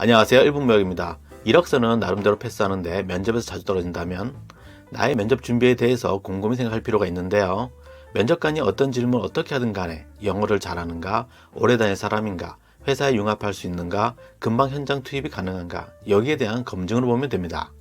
안녕하세요. 일북무역입니다. 이력서는 나름대로 패스하는데 면접에서 자주 떨어진다면 나의 면접 준비에 대해서 곰곰이 생각할 필요가 있는데요. 면접관이 어떤 질문을 어떻게 하든 간에 영어를 잘하는가, 오래 다닐 사람인가, 회사에 융합할 수 있는가, 금방 현장 투입이 가능한가, 여기에 대한 검증을 보면 됩니다.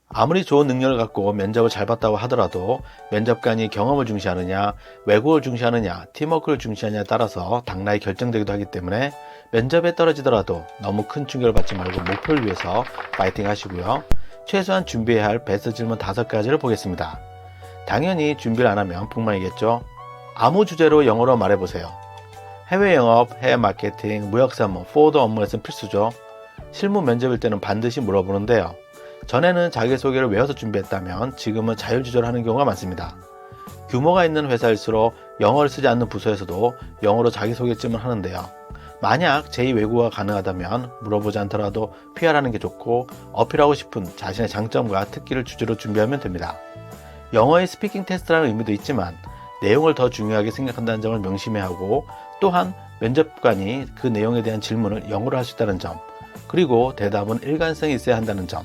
아무리 좋은 능력을 갖고 면접을 잘 봤다고 하더라도 면접관이 경험을 중시하느냐, 외국어를 중시하느냐, 팀워크를 중시하느냐에 따라서 당락이 결정되기도 하기 때문에 면접에 떨어지더라도 너무 큰 충격을 받지 말고 목표를 위해서 파이팅 하시고요. 최소한 준비해야 할 베스트 질문 5가지를 보겠습니다. 당연히 준비를 안 하면 폭망이겠죠. 아무 주제로 영어로 말해보세요. 해외 영업, 해외 마케팅, 무역사무, 포워드 업무에서는 필수죠. 실무 면접일 때는 반드시 물어보는데요. 전에는 자기소개를 외워서 준비했다면 지금은 자율주저하는 경우가 많습니다. 규모가 있는 회사일수록 영어를 쓰지 않는 부서에서도 영어로 자기소개쯤은 하는데요. 만약 제2외국어가 가능하다면 물어보지 않더라도 PR하는 게 좋고 어필하고 싶은 자신의 장점과 특기를 주제로 준비하면 됩니다. 영어의 스피킹 테스트라는 의미도 있지만 내용을 더 중요하게 생각한다는 점을 명심해야 하고 또한 면접관이 그 내용에 대한 질문을 영어로 할 수 있다는 점 그리고 대답은 일관성이 있어야 한다는 점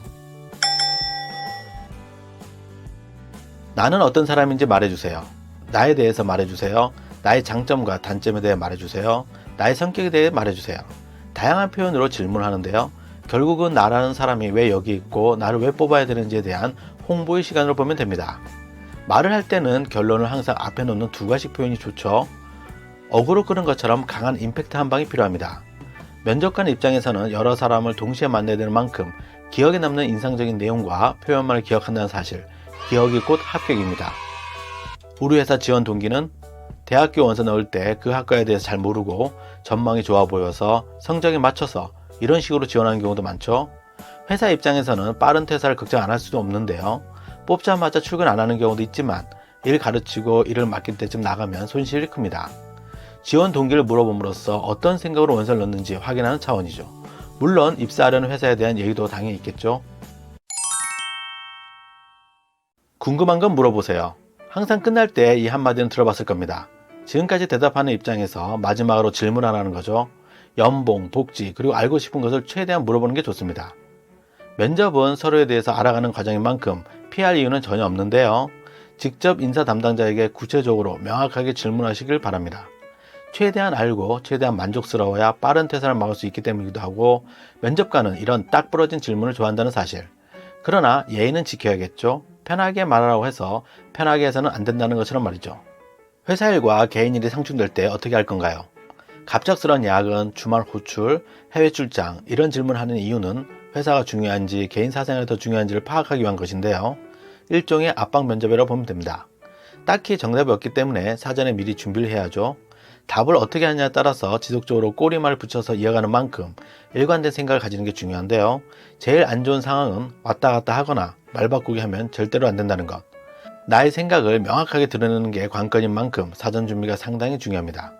나는 어떤 사람인지 말해주세요. 나에 대해서 말해주세요. 나의 장점과 단점에 대해 말해주세요. 나의 성격에 대해 말해주세요. 다양한 표현으로 질문하는데요. 결국은 나라는 사람이 왜 여기 있고 나를 왜 뽑아야 되는지에 대한 홍보의 시간으로 보면 됩니다. 말을 할 때는 결론을 항상 앞에 놓는 2가지 표현이 좋죠. 어그로 끄는 것처럼 강한 임팩트 한 방이 필요합니다. 면접관 입장에서는 여러 사람을 동시에 만나야 되는 만큼 기억에 남는 인상적인 내용과 표현만을 기억한다는 사실, 기억이 곧 합격입니다. 우리 회사 지원 동기는 대학교 원서 넣을 때 그 학과에 대해서 잘 모르고 전망이 좋아 보여서 성적에 맞춰서 이런 식으로 지원하는 경우도 많죠. 회사 입장에서는 빠른 퇴사를 걱정 안 할 수도 없는데요. 뽑자마자 출근 안 하는 경우도 있지만 일 가르치고 일을 맡길 때쯤 나가면 손실이 큽니다. 지원 동기를 물어봄으로써 어떤 생각으로 원서를 넣는지 확인하는 차원이죠. 물론 입사하려는 회사에 대한 예의도 당연히 있겠죠. 궁금한 건 물어보세요. 항상 끝날 때 이 한마디는 들어봤을 겁니다. 지금까지 대답하는 입장에서 마지막으로 질문 하나는 거죠. 연봉, 복지, 그리고 알고 싶은 것을 최대한 물어보는 게 좋습니다. 면접은 서로에 대해서 알아가는 과정인 만큼 피할 이유는 전혀 없는데요. 직접 인사 담당자에게 구체적으로 명확하게 질문하시길 바랍니다. 최대한 알고 최대한 만족스러워야 빠른 퇴사를 막을 수 있기 때문이기도 하고 면접관은 이런 딱 부러진 질문을 좋아한다는 사실. 그러나 예의는 지켜야겠죠. 편하게 말하라고 해서 편하게 해서는 안 된다는 것처럼 말이죠. 회사 일과 개인 일이 상충될 때 어떻게 할 건가요? 갑작스러운 야근, 주말 호출, 해외 출장 이런 질문하는 이유는 회사가 중요한지 개인 사생활이 더 중요한지를 파악하기 위한 것인데요. 일종의 압박 면접이라고 보면 됩니다. 딱히 정답이 없기 때문에 사전에 미리 준비를 해야죠. 답을 어떻게 하느냐에 따라서 지속적으로 꼬리말을 붙여서 이어가는 만큼 일관된 생각을 가지는 게 중요한데요. 제일 안 좋은 상황은 왔다 갔다 하거나 말 바꾸기 하면 절대로 안 된다는 것. 나의 생각을 명확하게 드러내는 게 관건인 만큼 사전 준비가 상당히 중요합니다.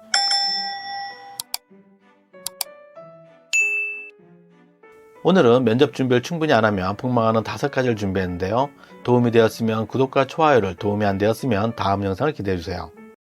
오늘은 면접 준비를 충분히 안 하면 폭망하는 5가지를 준비했는데요. 도움이 되었으면 구독과 좋아요를, 도움이 안 되었으면 다음 영상을 기대해주세요.